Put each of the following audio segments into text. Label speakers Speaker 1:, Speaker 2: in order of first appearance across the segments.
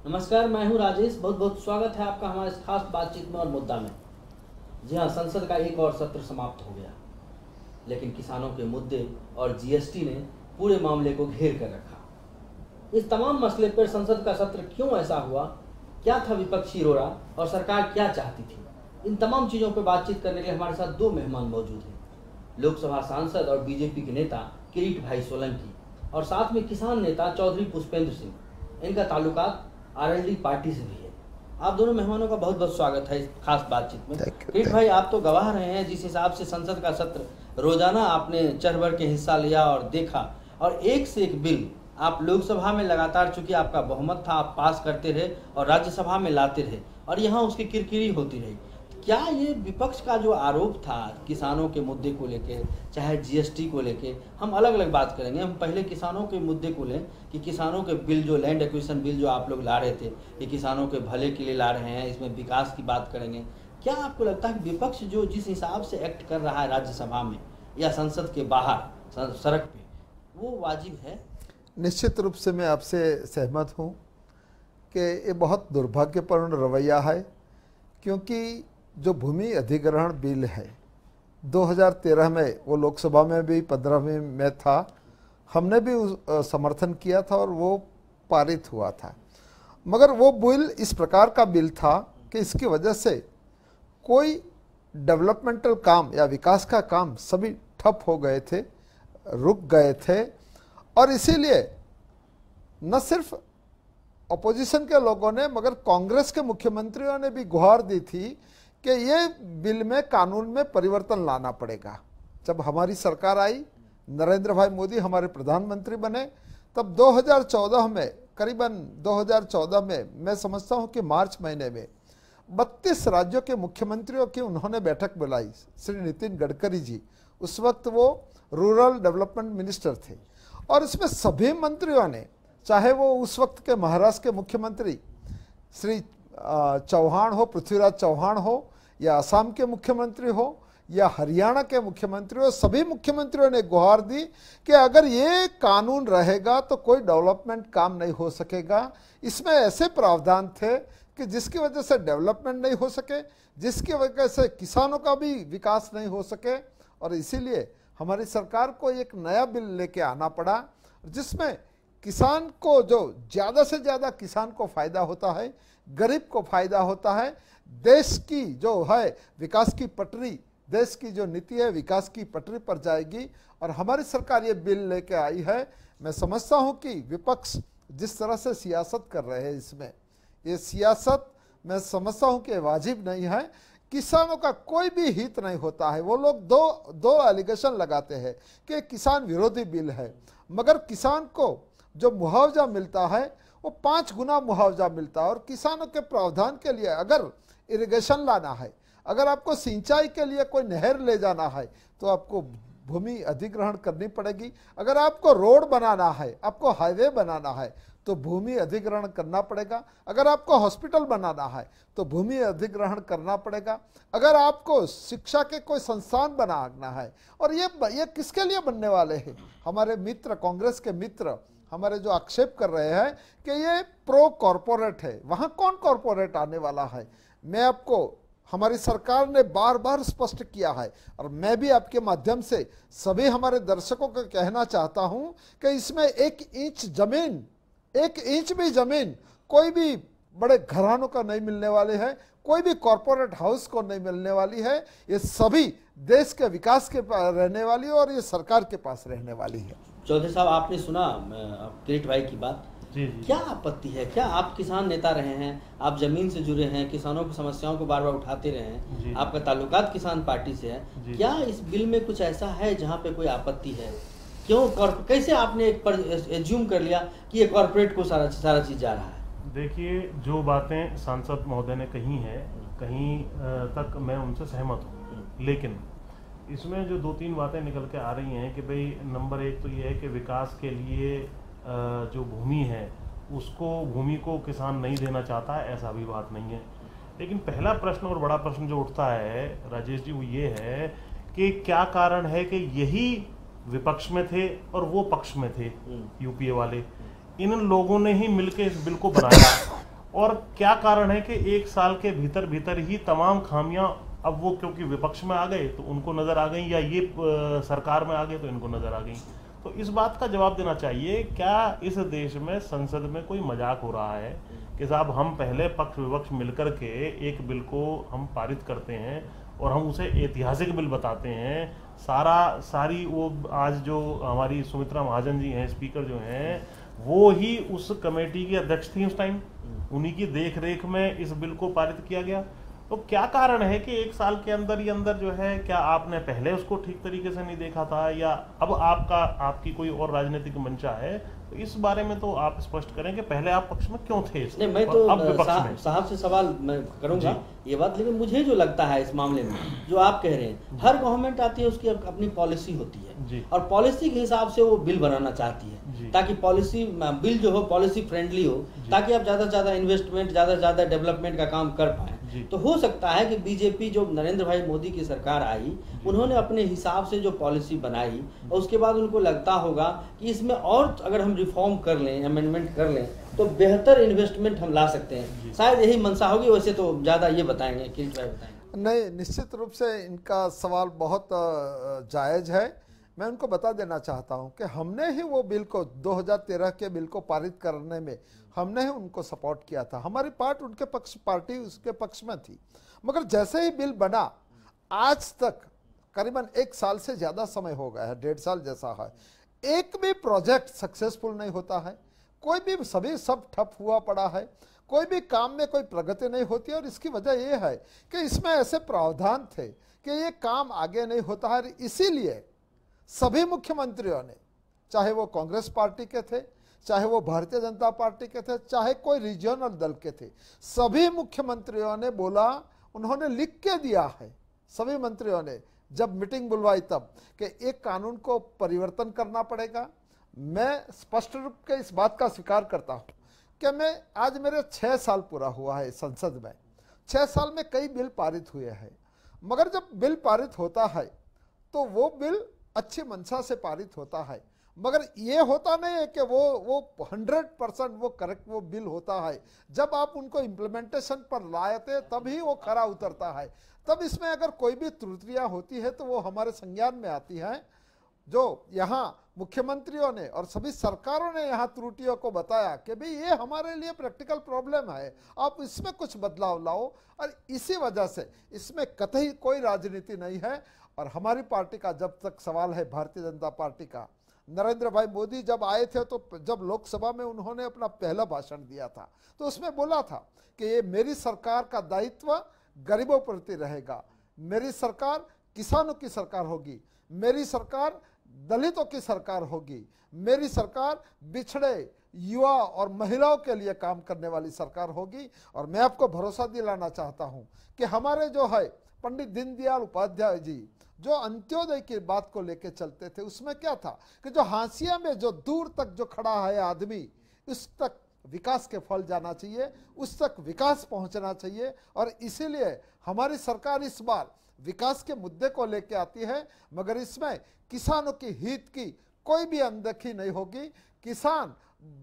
Speaker 1: नमस्कार, मैं हूं राजेश। बहुत बहुत स्वागत है आपका हमारे इस खास बातचीत में और मुद्दा में। जी हाँ, संसद का एक और सत्र समाप्त हो गया, लेकिन किसानों के मुद्दे और जीएसटी ने पूरे मामले को घेर कर रखा। इस तमाम मसले पर संसद का सत्र क्यों ऐसा हुआ, क्या था विपक्षी रोड़ा और सरकार क्या चाहती थी, इन तमाम चीज़ों पर बातचीत करने के लिए हमारे साथ दो मेहमान मौजूद हैं। लोकसभा सांसद और बीजेपी के नेता किरीट भाई सोलंकी और साथ में किसान नेता चौधरी पुष्पेंद्र सिंह। इनका ताल्लुकात आरएलडी पार्टी से भी है। आप दोनों मेहमानों का बहुत बहुत स्वागत है इस खास बातचीत में। किरीट भाई, आप तो गवाह रहे हैं जिस हिसाब से संसद का सत्र रोजाना आपने चढ़ बढ़ के हिस्सा लिया और देखा, और एक से एक बिल आप लोकसभा में लगातार, चूंकि आपका बहुमत था, आप पास करते रहे और राज्यसभा में लाते रहे और यहाँ उसकी किरकिरी होती रही। क्या ये विपक्ष का जो आरोप था किसानों के मुद्दे को लेके, चाहे जीएसटी को लेके, हम अलग अलग बात करेंगे। हम पहले किसानों के मुद्दे को लें कि किसानों के बिल, जो लैंड एक्विजिशन बिल जो आप लोग ला रहे थे, ये किसानों के भले के लिए ला रहे हैं, इसमें विकास की बात करेंगे। क्या आपको लगता है कि विपक्ष जो जिस हिसाब से एक्ट कर रहा है राज्यसभा में या संसद के बाहर सड़क पे, वो वाजिब है?
Speaker 2: निश्चित रूप से मैं आपसे सहमत हूँ कि ये बहुत दुर्भाग्यपूर्ण रवैया है, क्योंकि जो भूमि अधिग्रहण बिल है 2013 में, वो लोकसभा में भी 15 में था, हमने भी समर्थन किया था और वो पारित हुआ था। मगर वो बिल इस प्रकार का बिल था कि इसकी वजह से कोई डेवलपमेंटल काम या विकास का काम सभी ठप हो गए थे, रुक गए थे। और इसीलिए न सिर्फ अपोजिशन के लोगों ने मगर कांग्रेस के मुख्यमंत्रियों ने भी गुहार दी थी कि ये बिल में, कानून में परिवर्तन लाना पड़ेगा। जब हमारी सरकार आई, नरेंद्र भाई मोदी हमारे प्रधानमंत्री बने, तब 2014 में, करीबन 2014 में, मैं समझता हूँ कि मार्च महीने में 32 राज्यों के मुख्यमंत्रियों की उन्होंने बैठक बुलाई। श्री नितिन गडकरी जी, उस वक्त वो रूरल डेवलपमेंट मिनिस्टर थे, और इसमें सभी मंत्रियों ने, चाहे वो उस वक्त के महाराष्ट्र के मुख्यमंत्री श्री चौहान हो, पृथ्वीराज चौहान हो, या असम के मुख्यमंत्री हो, या हरियाणा के मुख्यमंत्री हो, सभी मुख्यमंत्रियों ने गुहार दी कि अगर ये कानून रहेगा तो कोई डेवलपमेंट काम नहीं हो सकेगा। इसमें ऐसे प्रावधान थे कि जिसकी वजह से डेवलपमेंट नहीं हो सके, जिसकी वजह से किसानों का भी विकास नहीं हो सके, और इसीलिए हमारी सरकार को एक नया बिल लेके आना पड़ा, जिसमें किसान को, जो ज़्यादा से ज़्यादा किसान को फ़ायदा होता है, गरीब को फ़ायदा होता है, देश की जो है विकास की पटरी, देश की जो नीति है विकास की पटरी पर जाएगी। और हमारी सरकार ये बिल लेके आई है। मैं समझता हूँ कि विपक्ष जिस तरह से सियासत कर रहे हैं, इसमें ये सियासत मैं समझता हूँ कि वाजिब नहीं है। किसानों का कोई भी हित नहीं होता है। वो लोग दो एलिगेशन लगाते हैं कि किसान विरोधी बिल है, मगर किसान को जो मुआवजा मिलता है वो 5 गुना मुआवजा मिलता है। और किसानों के प्रावधान के लिए अगर इरिगेशन लाना है, अगर आपको सिंचाई के लिए कोई नहर ले जाना है, तो आपको भूमि अधिग्रहण करनी पड़ेगी। अगर आपको रोड बनाना है, आपको हाईवे बनाना है, तो भूमि अधिग्रहण करना पड़ेगा। अगर आपको हॉस्पिटल बनाना है तो भूमि अधिग्रहण करना पड़ेगा। अगर आपको शिक्षा के कोई संस्थान बनाना है, और ये किसके लिए बनने वाले हैं? हमारे मित्र, कांग्रेस के मित्र हमारे जो आक्षेप कर रहे हैं कि ये प्रो कॉरपोरेट है, वहाँ कौन कॉरपोरेट आने वाला है? मैं आपको, हमारी सरकार ने बार बार स्पष्ट किया है, और मैं भी आपके माध्यम से सभी हमारे दर्शकों को कहना चाहता हूं कि इसमें 1 इंच जमीन, 1 इंच भी जमीन कोई भी बड़े घरानों का नहीं मिलने वाले है, कोई भी कॉरपोरेट हाउस को नहीं मिलने वाली है। ये सभी देश के विकास के पास रहने वाली है, और ये सरकार के पास रहने वाली है।
Speaker 1: चौधरी साहब, आपने सुना किरीट भाई की बात।
Speaker 3: जी।
Speaker 1: क्या आपत्ति है? क्या आप किसान नेता रहे हैं, आप जमीन से जुड़े हैं, किसानों की समस्याओं को बार बार उठाते रहे हैं, आपका ताल्लुकात किसान पार्टी से है, क्या इस बिल में कुछ ऐसा है जहां पे कोई आपत्ति है? क्यों, कैसे आपने एक पर एज्यूम कर लिया कि ये कॉर्पोरेट को सारा चीज जा रहा है?
Speaker 3: देखिए, जो बातें सांसद महोदय ने कही हैं, कहीं तक मैं उनसे सहमत हूँ, लेकिन इसमें जो 2-3 बातें निकल के आ रही हैं कि भाई, नंबर 1 तो ये है कि विकास के लिए जो भूमि है उसको, भूमि को किसान नहीं देना चाहता है, ऐसा भी बात नहीं है। लेकिन पहला प्रश्न और बड़ा प्रश्न जो उठता है राजेश जी, वो ये है कि क्या कारण है कि यही विपक्ष में थे और वो पक्ष में थे, यूपीए वाले, इन लोगों ने ही मिलकर इस बिल को बनाया और क्या कारण है कि एक साल के भीतर भीतर ही तमाम खामियां, अब वो क्योंकि विपक्ष में आ गए तो उनको नजर आ गई, या ये सरकार में आ गए तो इनको नजर आ गई। तो इस बात का जवाब देना चाहिए, क्या इस देश में संसद में कोई मजाक हो रहा है कि साहब हम पहले पक्ष विपक्ष मिलकर के एक बिल को हम पारित करते हैं और हम उसे ऐतिहासिक बिल बताते हैं, सारी वो आज जो हमारी सुमित्रा महाजन जी हैं, स्पीकर जो हैं, वो ही उस कमेटी की अध्यक्ष थी उस टाइम, उन्हीं की देख रेख में इस बिल को पारित किया गया। तो क्या कारण है कि एक साल के अंदर ही अंदर जो है, क्या आपने पहले उसको ठीक तरीके से नहीं देखा था, या अब आपकी कोई और राजनीतिक मंशा है? तो इस बारे में तो आप स्पष्ट करें कि पहले आप पक्ष में क्यों थे
Speaker 1: नहीं, मैं तो साहब से सवाल मैं करूंगा ये बात, लेकिन मुझे जो लगता है इस मामले में जो आप कह रहे हैं, हर गवर्नमेंट आती है उसकी अपनी पॉलिसी होती है और पॉलिसी के हिसाब से वो बिल बनाना चाहती है ताकि पॉलिसी बिल जो हो पॉलिसी फ्रेंडली हो, ताकि आप ज्यादा से ज्यादा इन्वेस्टमेंट, ज्यादा से ज्यादा डेवलपमेंट का काम कर पाए। तो हो सकता है कि बीजेपी जो नरेंद्र भाई मोदी की सरकार आई, उन्होंने अपने हिसाब से जो पॉलिसी बनाई और उसके बाद उनको लगता होगा कि इसमें और अगर हम रिफॉर्म कर लें, अमेंडमेंट कर लें तो बेहतर इन्वेस्टमेंट हम ला सकते हैं, शायद यही मंशा होगी। वैसे तो ज़्यादा ये बताएंगे, किरीट भाई बताएंगे।
Speaker 2: नहीं, निश्चित रूप से इनका सवाल बहुत जायज़ है। मैं उनको बता देना चाहता हूं कि हमने ही वो बिल को 2013 के बिल को पारित करने में हमने ही उनको सपोर्ट किया था। हमारी पार्टी उसके पक्ष में थी, मगर जैसे ही बिल बना, आज तक करीबन 1 साल से ज़्यादा समय हो गया है, 1.5 साल जैसा है, एक भी प्रोजेक्ट सक्सेसफुल नहीं होता है, कोई भी सब ठप हुआ पड़ा है, कोई भी काम में कोई प्रगति नहीं होती। और इसकी वजह यह है कि इसमें ऐसे प्रावधान थे कि ये काम आगे नहीं होता है। इसीलिए सभी मुख्यमंत्रियों ने, चाहे वो कांग्रेस पार्टी के थे, चाहे वो भारतीय जनता पार्टी के थे, चाहे कोई रीजनल दल के थे, सभी मुख्यमंत्रियों ने बोला, उन्होंने लिख के दिया है, सभी मंत्रियों ने जब मीटिंग बुलवाई तब, कि एक कानून को परिवर्तन करना पड़ेगा। मैं स्पष्ट रूप से इस बात का स्वीकार करता हूं कि मैं आज मेरे 6 साल पूरा हुआ है संसद में, 6 साल में कई बिल पारित हुए हैं, मगर जब बिल पारित होता है तो वो बिल अच्छी मंशा से पारित होता है, मगर ये होता नहीं है कि वो 100% वो करेक्ट वो बिल होता है। जब आप उनको इम्प्लीमेंटेशन पर लाते तभी वो खरा उतरता है। तब इसमें अगर कोई भी त्रुटियां होती है तो वो हमारे संज्ञान में आती है। जो यहाँ मुख्यमंत्रियों ने और सभी सरकारों ने यहाँ त्रुटियों को बताया कि भाई ये हमारे लिए प्रैक्टिकल प्रॉब्लम है, आप इसमें कुछ बदलाव लाओ, और इसी वजह से इसमें कतई कोई राजनीति नहीं है। और हमारी पार्टी का जब तक सवाल है, भारतीय जनता पार्टी का, नरेंद्र भाई मोदी जब आए थे तो जब लोकसभा में उन्होंने अपना पहला भाषण दिया था तो उसमें बोला था कि ये मेरी सरकार का दायित्व गरीबों प्रति रहेगा, मेरी सरकार किसानों की सरकार होगी, मेरी सरकार दलितों की सरकार होगी, मेरी सरकार बिछड़े युवा और महिलाओं के लिए काम करने वाली सरकार होगी। और मैं आपको भरोसा दिलाना चाहता हूं कि हमारे जो है पंडित दीनदयाल उपाध्याय जी जो अंत्योदय की बात को लेकर चलते थे, उसमें क्या था कि जो हाशिया में जो दूर तक जो खड़ा है आदमी, उस तक विकास के फल जाना चाहिए, उस तक विकास पहुंचना चाहिए। और इसीलिए हमारी सरकार इस बार विकास के मुद्दे को लेकर आती है, मगर इसमें किसानों की हित की कोई भी अनदेखी नहीं होगी। किसान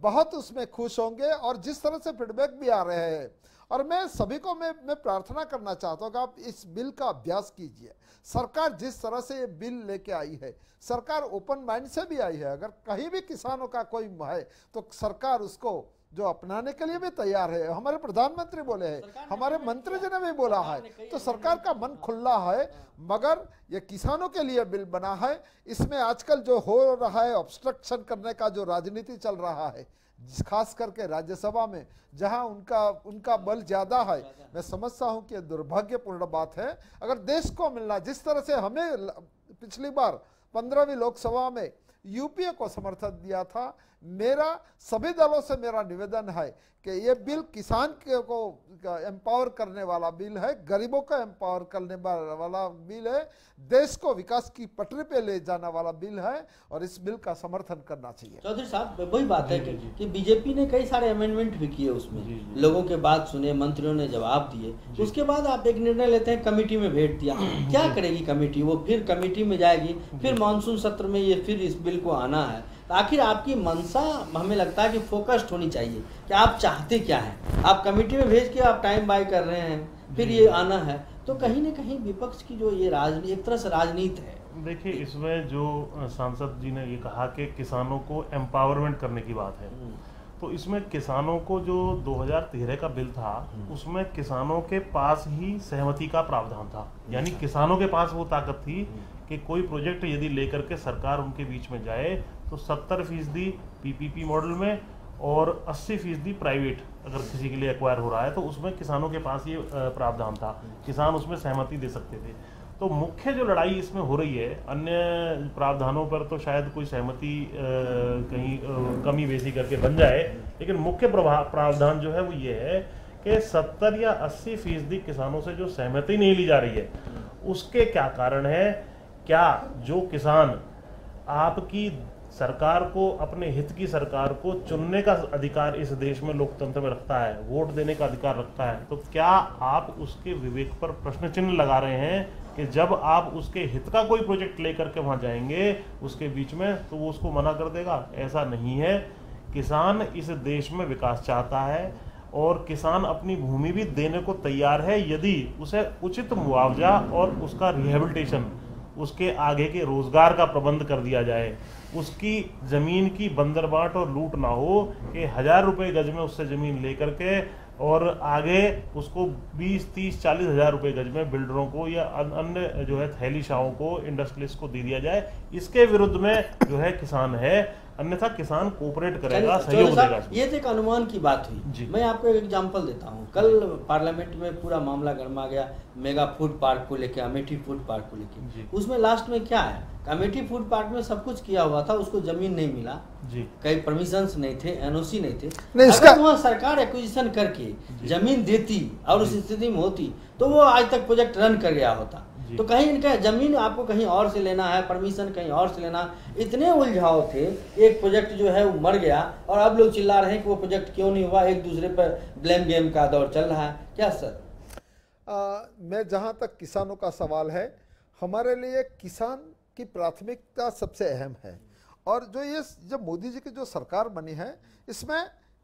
Speaker 2: बहुत उसमें खुश होंगे और जिस तरह से फीडबैक भी आ रहे हैं, और मैं सभी को मैं प्रार्थना करना चाहता हूँ कि आप इस बिल का अभ्यास कीजिए। सरकार जिस तरह से ये बिल लेके आई है, सरकार ओपन माइंड से भी आई है। अगर कहीं भी किसानों का कोई है तो सरकार उसको जो अपनाने के लिए भी तैयार है। हमारे प्रधानमंत्री बोले हैं, हमारे मंत्री जी ने भी बोला है, तो सरकार का मन खुला है। मगर ये किसानों के लिए बिल बना है। इसमें आजकल जो हो रहा है ऑब्स्ट्रक्शन करने का जो राजनीति चल रहा है, खास करके राज्यसभा में जहां उनका बल ज्यादा है, मैं समझता हूं कि दुर्भाग्यपूर्ण बात है। अगर देश को मिलना, जिस तरह से हमें पिछली बार 15वीं लोकसभा में यूपीए को समर्थन दिया था, मेरा सभी दलों से मेरा निवेदन है कि ये बिल किसान को एम्पावर करने वाला बिल है, गरीबों को एम्पावर करने वाला बिल है, देश को विकास की पटरी पे ले जाने वाला बिल है, और इस बिल का समर्थन करना चाहिए।
Speaker 1: चौधरी साहब, वही बात है कि बीजेपी ने कई सारे अमेंडमेंट भी किए, उसमें लोगों के बात सुने, मंत्रियों ने जवाब दिए, उसके बाद आप एक निर्णय लेते हैं, कमेटी में भेज दिया। क्या करेगी कमेटी? वो फिर कमेटी में जाएगी, फिर मानसून सत्र में ये फिर इस बिल को आना है। तो आखिर आपकी मंशा हमें लगता है कि फोकस्ड होनी चाहिए कि आप चाहते क्या हैं। आप कमेटी में भेज के आप टाइम बाय कर रहे हैं, फिर ये आना है, तो कहीं ना कहीं विपक्ष की जो ये राजनीति एक तरह से राजनीति है।
Speaker 3: देखिए, इसमें जो सांसद जी ने ये कहा कि किसानों को एम्पावरमेंट करने की बात है, तो इसमें किसानों को जो 2013 का बिल था उसमें किसानों के पास ही सहमति का प्रावधान था, यानी किसानों के पास वो ताकत थी कि कोई प्रोजेक्ट यदि लेकर के सरकार उनके बीच में जाए तो 70% पीपीपी मॉडल में और 80% प्राइवेट अगर किसी के लिए एक्वायर हो रहा है तो उसमें किसानों के पास ये प्रावधान था, किसान उसमें सहमति दे सकते थे। तो मुख्य जो लड़ाई इसमें हो रही है, अन्य प्रावधानों पर तो शायद कोई सहमति कहीं कमी बेसी करके बन जाए, लेकिन मुख्य प्रावधान जो है वो ये है कि 70 या 80% किसानों से जो सहमति नहीं ली जा रही है उसके क्या कारण है। क्या जो किसान आपकी सरकार को, अपने हित की सरकार को चुनने का अधिकार इस देश में लोकतंत्र में रखता है, वोट देने का अधिकार रखता है, तो क्या आप उसके विवेक पर प्रश्न चिन्ह लगा रहे हैं कि जब आप उसके हित का कोई प्रोजेक्ट लेकर के वहां जाएंगे उसके बीच में तो वो उसको मना कर देगा? ऐसा नहीं है। किसान इस देश में विकास चाहता है और किसान अपनी भूमि भी देने को तैयार है यदि उसे उचित मुआवजा और उसका रिहेबिलिटेशन, उसके आगे के रोजगार का प्रबंध कर दिया जाए, उसकी जमीन की बंदरबाट और लूट ना हो कि 1000 रुपये गज में उससे जमीन लेकर के और आगे उसको 20, 30, 40 हज़ार रुपये गज में बिल्डरों को या अन्य जो है थैलीशाहों को, इंडस्ट्रियलिस्ट को दे दिया जाए। इसके विरुद्ध में जो है किसान है, अन्यथा किसान कोऑपरेट करेगा, सहयोग देगा।
Speaker 1: ये तो एक अनुमान की बात हुई। मैं आपको एक एग्जांपल देता हूँ। कल पार्लियामेंट में पूरा मामला गरमा गया मेगा फूड पार्क को लेकर, अमेठी फूड पार्क को लेकर। उसमें लास्ट में क्या है, अमेठी फूड पार्क में सब कुछ किया हुआ था, उसको जमीन नहीं मिला जी, कई परमिशंस नहीं थे, एनओसी नहीं थे। अगर वहाँ सरकार एक्विजिशन करके जमीन देती और उस स्थिति में होती तो वो आज तक प्रोजेक्ट रन कर गया होता। तो कहीं इनका जमीन आपको कहीं और से लेना है, परमिशन कहीं और से लेना, इतने उलझाव थे। एक प्रोजेक्ट जो है वो मर गया और अब लोग चिल्ला रहे हैं कि वो प्रोजेक्ट क्यों नहीं हुआ, एक दूसरे पर ब्लेम गेम का दौर चल रहा है। क्या सर?
Speaker 2: मैं जहाँ तक किसानों का सवाल है, हमारे लिए किसान की प्राथमिकता सबसे अहम है। और जो ये जब मोदी जी की जो सरकार बनी है इसमें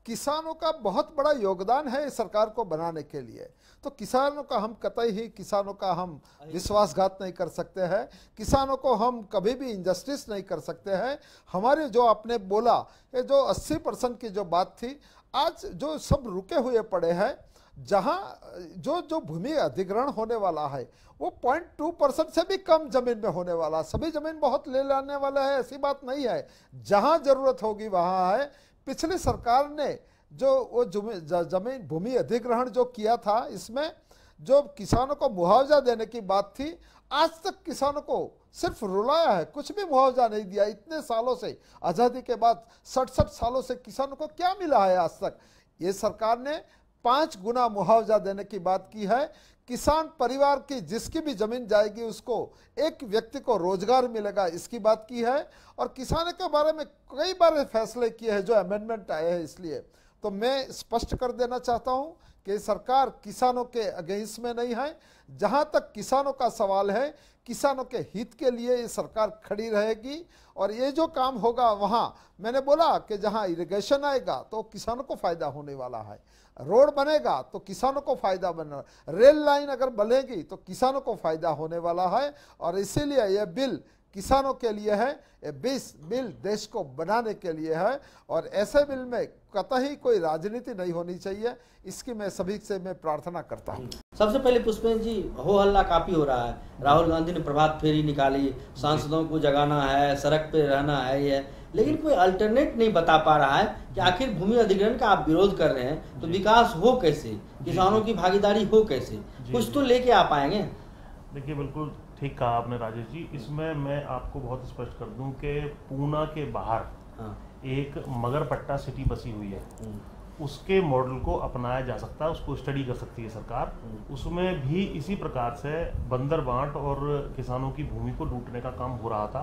Speaker 2: किसानों का बहुत बड़ा योगदान है इस सरकार को बनाने के लिए। तो किसानों का हम कतई ही किसानों का हम विश्वासघात नहीं कर सकते हैं, किसानों को हम कभी भी इंजस्टिस नहीं कर सकते हैं। हमारे जो आपने बोला ये जो 80% की जो बात थी, आज जो सब रुके हुए पड़े हैं, जहां जो भूमि अधिग्रहण होने वाला है वो 0.2% से भी कम जमीन में होने वाला। सभी जमीन बहुत ले लाने वाला है ऐसी बात नहीं है, जहां जरूरत होगी वहां है। पिछली सरकार ने जो वो जमीन भूमि अधिग्रहण जो किया था, इसमें जो किसानों को मुआवजा देने की बात थी, आज तक किसानों को सिर्फ रुलाया है, कुछ भी मुआवजा नहीं दिया। इतने सालों से, आज़ादी के बाद 67 सालों से किसानों को क्या मिला है आज तक? ये सरकार ने 5 गुना मुआवजा देने की बात की है। किसान परिवार की जिसकी भी जमीन जाएगी उसको एक व्यक्ति को रोजगार मिलेगा, इसकी बात की है। और किसानों के बारे में कई बार फैसले किए हैं जो अमेंडमेंट आए हैं। इसलिए तो मैं स्पष्ट कर देना चाहता हूं कि सरकार किसानों के अगेंस्ट में नहीं है। जहां तक किसानों का सवाल है, किसानों के हित के लिए ये सरकार खड़ी रहेगी। और ये जो काम होगा वहां मैंने बोला कि जहां इरिगेशन आएगा तो किसानों को फायदा होने वाला है, रोड बनेगा तो किसानों को फायदा बनेगा, रेल लाइन अगर बनेगी तो किसानों को फायदा होने वाला है। और इसीलिए यह बिल किसानों के लिए है, ये बिल देश को बनाने के लिए है। और ऐसे बिल में कतई कोई राजनीति नहीं होनी चाहिए, इसकी मैं सभी से मैं प्रार्थना करता हूँ।
Speaker 1: सबसे पहले पुष्पेंद्र जी, हो हल्ला काफी हो रहा है। राहुल गांधी ने प्रभात फेरी निकाली, सांसदों को जगाना है, सड़क पे रहना है, ये, लेकिन कोई अल्टरनेट नहीं बता पा रहा है कि आखिर भूमि अधिग्रहण का आप विरोध कर रहे हैं तो विकास हो कैसे, किसानों की भागीदारी हो कैसे, कुछ तो लेके आ पाएंगे?
Speaker 3: देखिए, बिल्कुल ठीक कहा आपने राजेश जी। इसमें मैं आपको बहुत स्पष्ट कर दूं कि पूना के बाहर एक मगरपट्टा सिटी बसी हुई है, उसके मॉडल को अपनाया जा सकता है, उसको स्टडी कर सकती है सरकार। उसमें भी इसी प्रकार से बंदर बांट और किसानों की भूमि को लूटने का काम हो रहा था।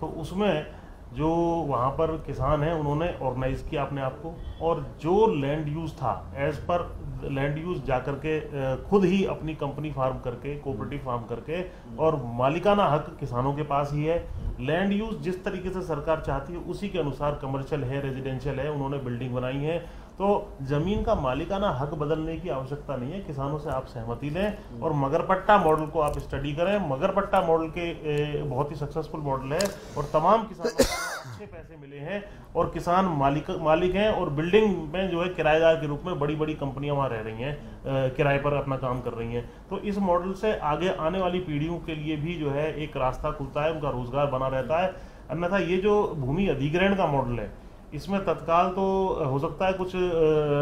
Speaker 3: तो उसमें जो वहाँ पर किसान हैं उन्होंने ऑर्गेनाइज किया अपने आप को, और जो लैंड यूज था एज पर लैंड यूज जाकर के खुद ही अपनी कंपनी फार्म करके, कोऑपरेटिव फार्म करके, और मालिकाना हक किसानों के पास ही है। लैंड यूज जिस तरीके से सरकार चाहती है उसी के अनुसार कमर्शियल है, रेजिडेंशियल है, उन्होंने बिल्डिंग बनाई है। तो जमीन का मालिकाना हक बदलने की आवश्यकता नहीं है, किसानों से आप सहमति लें और मगरपट्टा मॉडल को आप स्टडी करें। मगरपट्टा मॉडल के बहुत ही सक्सेसफुल मॉडल है और तमाम किसानों को अच्छे पैसे मिले हैं और किसान मालिक हैं, और बिल्डिंग में जो है किराएदार के रूप में बड़ी बड़ी कंपनियां वहाँ रह रही हैं, किराए पर अपना काम कर रही हैं। तो इस मॉडल से आगे आने वाली पीढ़ियों के लिए भी जो है एक रास्ता खुलता है, उनका रोजगार बना रहता है। अन्यथा ये जो भूमि अधिग्रहण का मॉडल है, इसमें तत्काल तो हो सकता है कुछ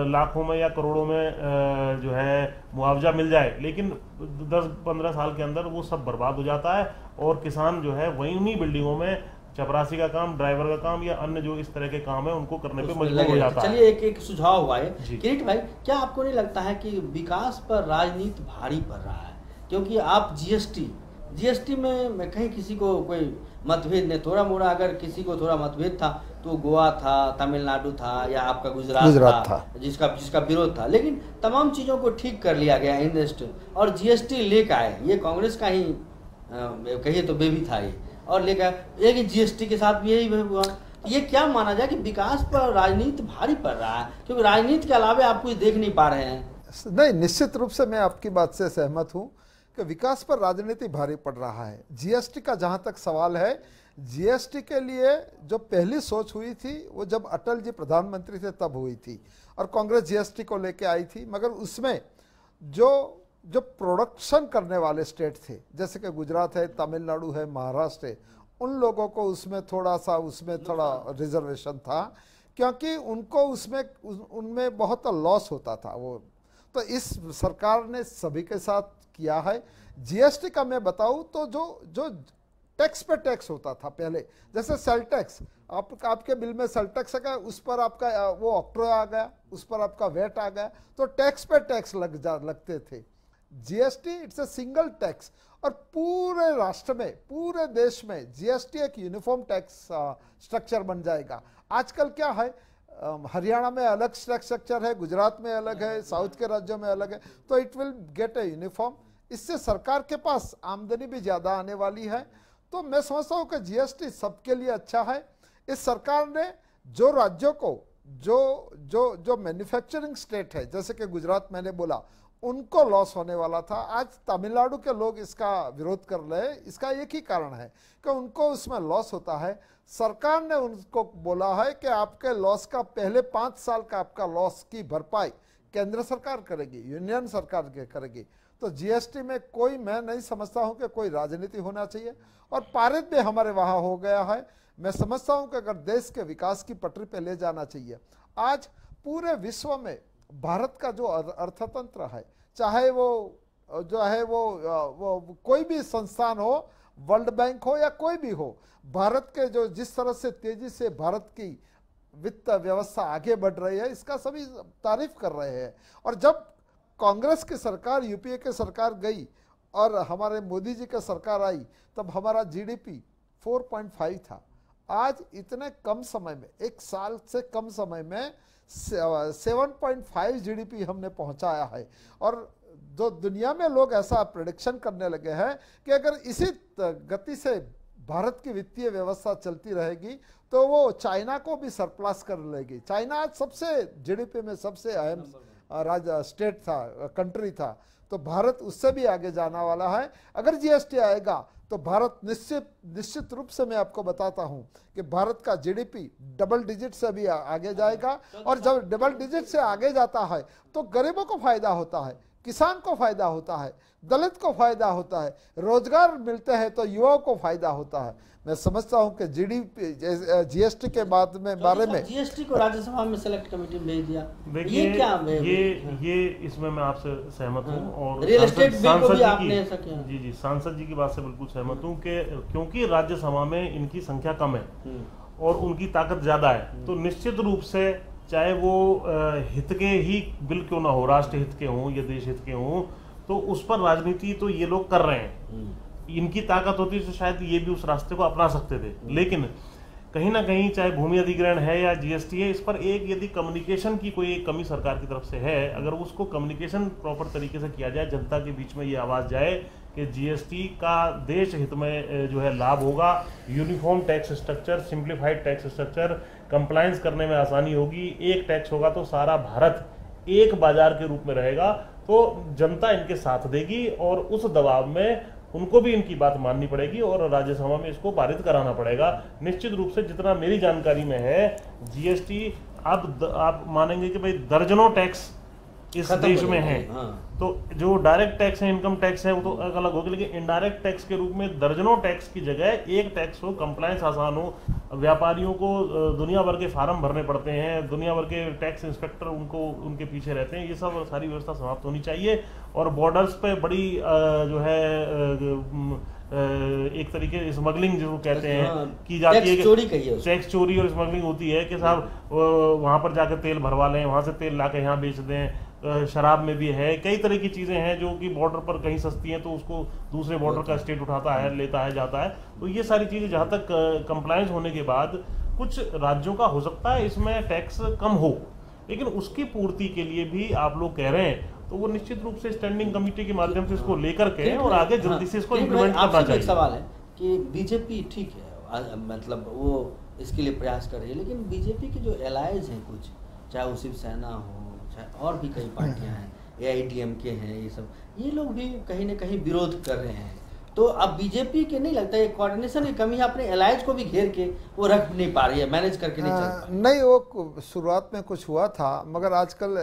Speaker 3: लाखों में या करोड़ों में जो है मुआवजा मिल जाए, लेकिन 10-15 साल के अंदर वो सब बर्बाद हो जाता है और किसान जो है वहीं उन्हीं बिल्डिंगों में चपरासी का काम, ड्राइवर का काम या अन्य जो इस तरह के काम है उनको करने पे मजबूर हो जाता है।
Speaker 1: चलिए एक सुझाव हुआ है किरीट भाई, क्या आपको नहीं लगता है कि विकास पर राजनीति भारी पड़ रहा है? क्योंकि आप जीएसटी में कहीं किसी को कोई मतभेद नहीं, थोड़ा मोड़ा अगर किसी को थोड़ा मतभेद था तो गोवा था, तमिलनाडु था या आपका गुजरात था जिसका विरोध था, लेकिन तमाम चीज़ों को ठीक कर लिया गया इंडस्ट्री और जीएसटी लेकर आए। ये कांग्रेस का ही कहिए तो बेबी था ये, और लेकर एक जीएसटी के साथ भी यही हुआ। ये क्या माना जाए कि विकास पर राजनीति भारी पड़ रहा है, क्योंकि राजनीति के अलावा आप कुछ देख नहीं पा रहे हैं?
Speaker 2: नहीं, निश्चित रूप से मैं आपकी बात से सहमत हूँ कि विकास पर राजनीति भारी पड़ रहा है। जीएसटी का जहाँ तक सवाल है, जीएसटी के लिए जो पहली सोच हुई थी वो जब अटल जी प्रधानमंत्री थे तब हुई थी और कांग्रेस जीएसटी को लेके आई थी, मगर उसमें जो प्रोडक्शन करने वाले स्टेट थे जैसे कि गुजरात है, तमिलनाडु है, महाराष्ट्र है, उन लोगों को उसमें थोड़ा रिजर्वेशन था, क्योंकि उनको उनमें बहुत लॉस होता था वो। तो इस सरकार ने सभी के साथ किया है। जीएसटी का मैं बताऊं तो जो टैक्स पे टैक्स होता था पहले, जैसे सेल टैक्स, आपके बिल में सेल टैक्स आ गया, उस पर आपका वो ऑक्ट्रो आ गया, उस पर आपका वेट आ गया, तो टैक्स पे टैक्स लगते थे। GST it's a single tax और पूरे राष्ट्र में, पूरे देश में जीएसटी एक यूनिफॉर्म टैक्स स्ट्रक्चर बन जाएगा। आजकल क्या है, हरियाणा में अलग टैक्स स्ट्रक्चर है, गुजरात में अलग है, साउथ के राज्यों में अलग है, तो it will get a uniform. इससे सरकार के पास आमदनी भी ज़्यादा आने वाली है। तो मैं समझता हूँ कि जीएसटी सबके लिए अच्छा है। इस सरकार ने जो राज्यों को जो मैन्युफैक्चरिंग स्टेट है, जैसे कि गुजरात मैंने बोला, उनको लॉस होने वाला था, आज तमिलनाडु के लोग इसका विरोध कर रहे हैं। इसका एक ही कारण है कि उनको उसमें लॉस होता है। सरकार ने उनको बोला है कि आपके लॉस का पहले 5 साल का आपका लॉस की भरपाई केंद्र सरकार करेगी, यूनियन सरकार करेगी। तो जीएसटी में मैं नहीं समझता हूं कि कोई राजनीति होना चाहिए, और पारित भी हमारे वहां हो गया है। मैं समझता हूं कि अगर देश के विकास की पटरी पे ले जाना चाहिए। आज पूरे विश्व में भारत का जो अर्थतंत्र है, चाहे वो कोई भी संस्थान हो, वर्ल्ड बैंक हो या कोई भी हो, भारत के जिस तरह से तेजी से भारत की वित्त व्यवस्था आगे बढ़ रही है, इसका सभी तारीफ कर रहे हैं। और जब कांग्रेस की सरकार, यूपीए की सरकार गई और हमारे मोदी जी की सरकार आई, तब हमारा जीडीपी 4.5 था। आज इतने कम समय में, 1 साल से कम समय में 7.5 जीडीपी हमने पहुंचाया है। और जो दुनिया में लोग ऐसा प्रेडिक्शन करने लगे हैं कि अगर इसी गति से भारत की वित्तीय व्यवस्था चलती रहेगी तो वो चाइना को भी सरप्लस कर लेगी। चाइना आज सबसे जीडीपी में सबसे अहम स्टेट था, कंट्री था, तो भारत उससे भी आगे जाने वाला है। अगर जीएसटी आएगा तो भारत निश्चित रूप से, मैं आपको बताता हूं कि भारत का जीडीपी डबल डिजिट से भी आगे जाएगा। और जब डबल डिजिट से आगे जाता है तो गरीबों को फायदा होता है, किसान को फायदा होता है, दलित को फायदा होता है, रोजगार मिलते हैं तो युवाओं को फायदा होता है। मैं समझता हूं कि जीएसटी के बारे में
Speaker 1: जीएसटी को राज्यसभा में सेलेक्ट कमेटी में भेज दिया।
Speaker 3: देखिए, ये इसमें मैं आपसे सहमत हूं और
Speaker 1: रियल एस्टेट बिल को भी आपने ऐसा किया।
Speaker 3: जी, सांसद जी की बात से बिल्कुल सहमत हूं कि क्योंकि राज्यसभा में इनकी संख्या कम है और उनकी ताकत ज्यादा है, तो निश्चित रूप से चाहे वो हित के ही बिल क्यों ना हो, राष्ट्र हित के हों या देश हित के हों, तो उस पर राजनीति तो ये लोग कर रहे हैं। इनकी ताकत होती तो शायद ये भी उस रास्ते को अपना सकते थे। लेकिन कहीं ना कहीं चाहे भूमि अधिग्रहण है या जीएसटी है, इस पर एक यदि कम्युनिकेशन की कोई एक कमी सरकार की तरफ से है, अगर उसको कम्युनिकेशन प्रॉपर तरीके से किया जाए, जनता के बीच में ये आवाज़ जाए कि जीएसटी का देश हित में जो है लाभ होगा, uniform tax structure, simplified tax structure, compliance करने में आसानी होगी, एक टैक्स होगा तो सारा भारत एक बाजार के रूप में रहेगा, तो जनता इनके साथ देगी और उस दबाव में उनको भी इनकी बात माननी पड़ेगी और राज्यसभा में इसको पारित कराना पड़ेगा। निश्चित रूप से जितना मेरी जानकारी में है, जीएसटी अब आप मानेंगे कि भाई दर्जनों टैक्स इस देश में है। तो जो डायरेक्ट टैक्स है, इनकम टैक्स है, वो तो अलग होगी, लेकिन इनडायरेक्ट टैक्स के रूप में दर्जनों टैक्स की जगह एक टैक्स हो, कंप्लायंस आसान हो, व्यापारियों को दुनिया भर के फार्म भरने पड़ते हैं, दुनिया भर के टैक्स इंस्पेक्टर उनको उनके पीछे रहते हैं, ये सब सारी व्यवस्था समाप्त होनी चाहिए। और बॉर्डर्स पे बड़ी जो है एक तरीके स्मगलिंग जो कहते हैं की जाती है, टैक्स चोरी और स्मगलिंग होती है कि साहब वहाँ पर जाकर तेल भरवा लें, वहाँ से तेल ला के यहाँ बेच दें। शराब में भी है, कई तरह की चीज़ें हैं जो कि बॉर्डर पर कहीं सस्ती हैं तो उसको दूसरे बॉर्डर का स्टेट उठाता है, लेता है, जाता है। तो ये सारी चीज़ें जहाँ तक कंप्लायंस होने के बाद कुछ राज्यों का हो सकता है इसमें टैक्स कम हो, लेकिन उसकी पूर्ति के लिए भी आप लोग कह रहे हैं तो वो निश्चित रूप से स्टैंडिंग कमेटी के माध्यम से इसको लेकर के और आगे जल्दी से इसको इम्प्लीमेंट करना चाहिए।
Speaker 1: सवाल है कि बीजेपी ठीक है, मतलब वो इसके लिए प्रयास कर रही है, लेकिन बीजेपी के जो एलाइज हैं कुछ, चाहे वो शिवसेना हो, और भी कई पार्टियां हैं, AIDMK हैं, ये सब, ये लोग भी कहीं ना कहीं विरोध कर रहे हैं। तो अब बीजेपी के नहीं लगता ये कोऑर्डिनेशन की कमी है, अपने एलायंस को भी घेर के वो रख नहीं पा रही है, मैनेज करके नहीं चल पा रही है।
Speaker 2: नहीं, वो शुरुआत में कुछ हुआ था, मगर आजकल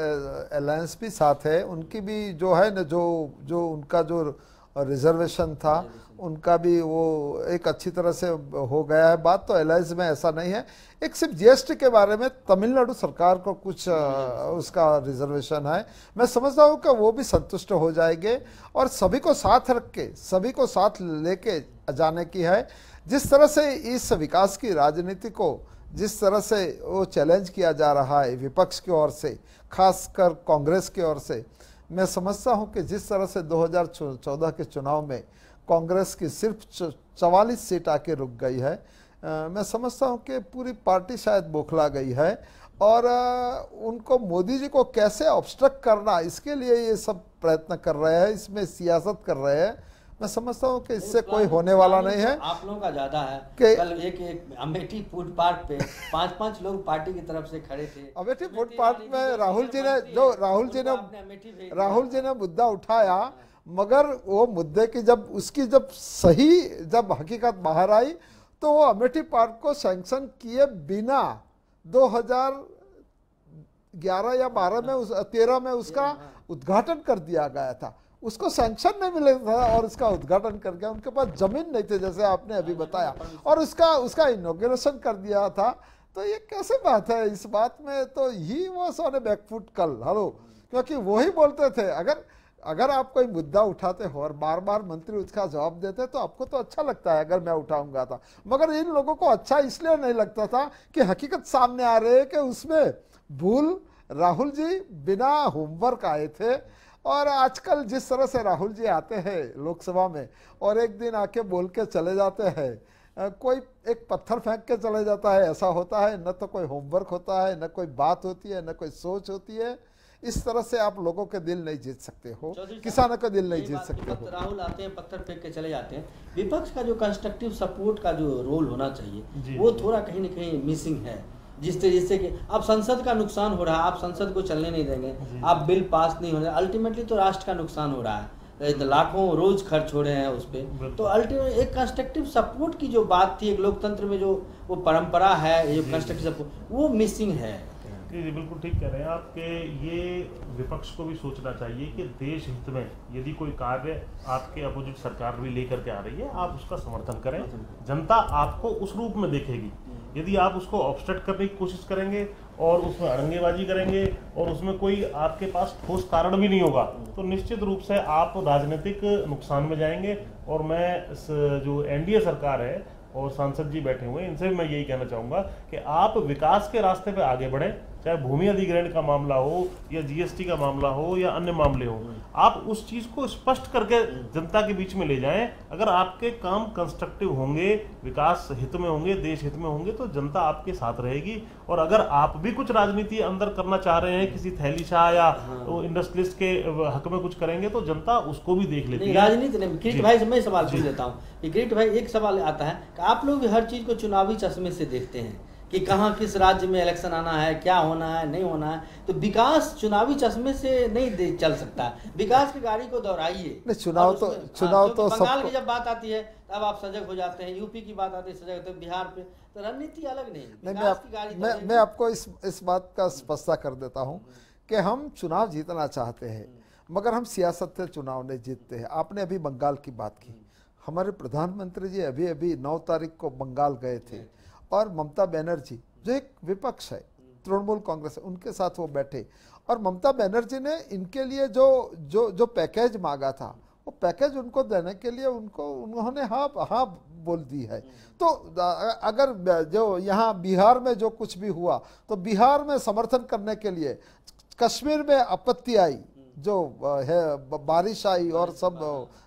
Speaker 2: अलायंस भी साथ है, उनकी भी जो है ना, जो उनका जो रिजर्वेशन था उनका भी वो एक अच्छी तरह से हो गया है। बात तो अलायंस में ऐसा नहीं है, एक सिर्फ जीएसटी के बारे में तमिलनाडु सरकार को कुछ उसका रिजर्वेशन है। मैं समझता हूँ कि वो भी संतुष्ट हो जाएंगे और सभी को साथ रख के, सभी को साथ लेके जाने की है। जिस तरह से इस विकास की राजनीति को जिस तरह से वो चैलेंज किया जा रहा है विपक्ष की ओर से, खासकर कांग्रेस की ओर से, मैं समझता हूं कि जिस तरह से 2014 के चुनाव में कांग्रेस की सिर्फ 44 सीट आके रुक गई है, मैं समझता हूं कि पूरी पार्टी शायद बौखला गई है और उनको मोदी जी को कैसे ऑब्स्ट्रक्ट करना, इसके लिए ये सब प्रयत्न कर रहे हैं, इसमें सियासत कर रहे हैं। मैं समझता हूँ कि इससे कोई होने वाला नहीं है।
Speaker 1: आप लोगों का ज्यादा है कि कल एक अमेठी फूड पार्क पे 5-5 लोग पार्टी की तरफ से खड़े थे।
Speaker 2: अमेठी फूड पार्क में राहुल जी ने मुद्दा उठाया, मगर वो मुद्दे की जब जब हकीकत बाहर आई तो वो अमेठी पार्क को सैंक्शन किए बिना 2011 या 13 में उसका उद्घाटन कर दिया गया था। उसको सैंक्शन नहीं मिले था और उसका उद्घाटन कर गया। उनके पास जमीन नहीं थी, जैसे आपने अभी बताया, और उसका इनॉग्रेशन कर दिया था। तो ये कैसे बात है? इस बात में तो ही वो सोने बैकफुट कल हेलो, क्योंकि वही बोलते थे अगर आप कोई मुद्दा उठाते हो और बार बार मंत्री उसका जवाब देते तो आपको तो अच्छा लगता है अगर मैं उठाऊंगा था, मगर इन लोगों को अच्छा इसलिए नहीं लगता था कि हकीकत सामने आ रही है कि उसमें भूल राहुल जी बिना होमवर्क आए थे। और आजकल जिस तरह से राहुल जी आते हैं लोकसभा में और एक दिन आके बोल के चले जाते हैं, कोई एक पत्थर फेंक के चले जाता है, ऐसा होता है, न तो कोई होमवर्क होता है, न कोई बात होती है, न कोई सोच होती है। इस तरह से आप लोगों के दिल नहीं जीत सकते हो, किसानों का दिल नहीं जीत सकते हो।
Speaker 1: राहुल आते हैं, पत्थर फेंक के चले जाते हैं। विपक्ष का जो कंस्ट्रक्टिव सपोर्ट का जो रोल होना चाहिए वो थोड़ा कहीं ना कहीं मिसिंग है, जिससे कि अब संसद का नुकसान हो रहा है, आप संसद को चलने नहीं देंगे, आप बिल पास नहीं हो रहे, अल्टीमेटली तो राष्ट्र का नुकसान हो रहा है, लाखों रोज खर्च हो रहे हैं उस पर। तो अल्टीमेट एक कंस्ट्रक्टिव सपोर्ट की जो बात थी, एक लोकतंत्र में जो वो परंपरा है, ये कंस्ट्रक्टिव सपोर्ट वो मिसिंग है।
Speaker 3: जी बिल्कुल ठीक कह रहे हैं आप कि ये विपक्ष को भी सोचना चाहिए कि देश हित में यदि कोई कार्य आपके अपोजिट सरकार भी लेकर के आ रही है, आप उसका समर्थन करें। जनता आपको उस रूप में देखेगी। यदि आप उसको ऑब्स्ट्रक्ट करने की कोशिश करेंगे और उसमें अड़ंगेबाजी करेंगे और उसमें कोई आपके पास ठोस कारण भी नहीं होगा तो निश्चित रूप से आप राजनीतिक नुकसान में जाएंगे। और मैं जो एनडीए सरकार है और सांसद जी बैठे हुए हैं, इनसे भी मैं यही कहना चाहूँगा कि आप विकास के रास्ते पे आगे बढ़ें चाहे भूमि अधिग्रहण का मामला हो या जीएसटी का मामला हो या अन्य मामले हो, आप उस चीज को स्पष्ट करके जनता के बीच में ले जाएं। अगर आपके काम कंस्ट्रक्टिव होंगे, विकास हित में होंगे, देश हित में होंगे, तो जनता आपके साथ रहेगी। और अगर आप भी कुछ राजनीति अंदर करना चाह रहे हैं, किसी थैलीशाह या इंडस्ट्रियलिस्ट के हक में कुछ करेंगे, तो जनता उसको भी देख लेती है।
Speaker 1: राजनीति नहीं, किरीट भाई से मैं सवाल पूछ लेता हूँ कि किरीट भाई, एक सवाल आता है कि आप लोग भी हर चीज को चुनावी चश्मे से देखते हैं कि कहाँ किस राज्य में इलेक्शन आना है, क्या होना है, नहीं होना है, तो विकास चुनावी चश्मे से नहीं चल सकता। विकास की गाड़ी को दोहराइए।
Speaker 2: चुनाव तो
Speaker 1: बंगाल की जब बात आती है तब आप सजग हो जाते हैं, यूपी की बात आती है सजग होते हैं, बिहार पे तो रणनीति अलग नहीं।
Speaker 2: मैं आपको इस बात का स्पष्टता कर देता हूँ कि हम चुनाव जीतना चाहते हैं, मगर हम सियासत से चुनाव नहीं जीतते हैं। आपने अभी बंगाल की बात की, हमारे प्रधानमंत्री जी अभी 9 तारीख को बंगाल गए थे और ममता बनर्जी जो एक विपक्ष है, तृणमूल कांग्रेस है, उनके साथ वो बैठे और ममता बनर्जी ने इनके लिए जो पैकेज मांगा था, वो पैकेज उनको देने के लिए उन्होंने हाँ बोल दी है। तो अगर जो यहाँ बिहार में जो कुछ भी हुआ, तो बिहार में समर्थन करने के लिए कश्मीर में आपत्ति आई, जो है बारिश आई और सब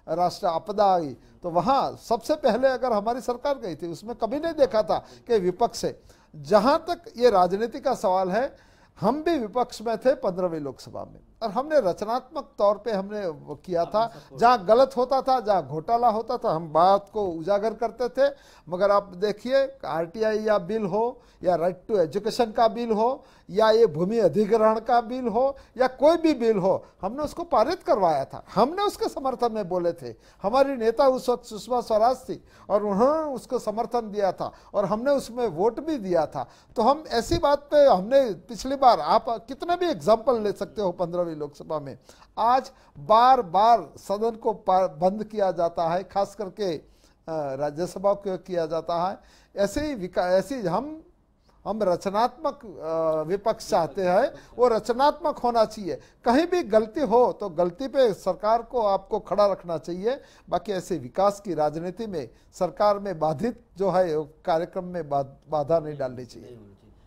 Speaker 2: राष्ट्रीय आपदा आई, तो वहाँ सबसे पहले अगर हमारी सरकार गई थी, उसमें कभी नहीं देखा था कि विपक्ष है। जहाँ तक ये राजनीति का सवाल है, हम भी विपक्ष में थे 15वीं लोकसभा में और हमने रचनात्मक तौर पे हमने वो किया था। जहाँ गलत होता था, जहाँ घोटाला होता था, हम बात को उजागर करते थे। मगर आप देखिए, आरटीआई या बिल हो या राइट टू एजुकेशन का बिल हो या ये भूमि अधिग्रहण का बिल हो या कोई भी बिल हो, हमने उसको पारित करवाया था। हमने उसके समर्थन में बोले थे। हमारी नेता उस वक्त सुषमा स्वराज थी और उन्होंने उसको समर्थन दिया था और हमने उसमें वोट भी दिया था। तो हम ऐसी बात पे हमने पिछली बार, आप कितने भी एग्जाम्पल ले सकते हो 15वीं लोकसभा में, आज बार बार सदन को बंद किया जाता है, खास करके राज्यसभा को किया जाता है। ऐसे ही हम रचनात्मक विपक्ष चाहते हैं, वो रचनात्मक होना चाहिए। कहीं भी गलती हो तो गलती पे सरकार को आपको खड़ा रखना चाहिए। बाकी ऐसे विकास की राजनीति में सरकार में बाधित जो है कार्यक्रम में बाधा नहीं डालनी चाहिए।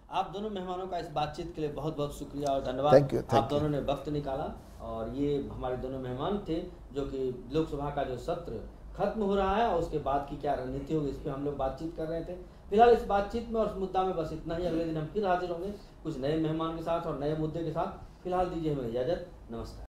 Speaker 1: आप दोनों मेहमानों का इस बातचीत के लिए बहुत बहुत शुक्रिया और धन्यवाद।
Speaker 2: Thank you.
Speaker 1: आप दोनों ने वक्त निकाला और ये हमारे दोनों मेहमान थे जो कि लोकसभा का जो सत्र खत्म हो रहा है और उसके बाद की क्या रणनीति होगी, इस पर हम लोग बातचीत कर रहे थे। फिलहाल इस बातचीत में और इस मुद्दा में बस इतना ही। अगले दिन हम फिर हाजिर होंगे कुछ नए मेहमान के साथ और नए मुद्दे के साथ। फिलहाल दीजिए हमें इजाजत। नमस्कार।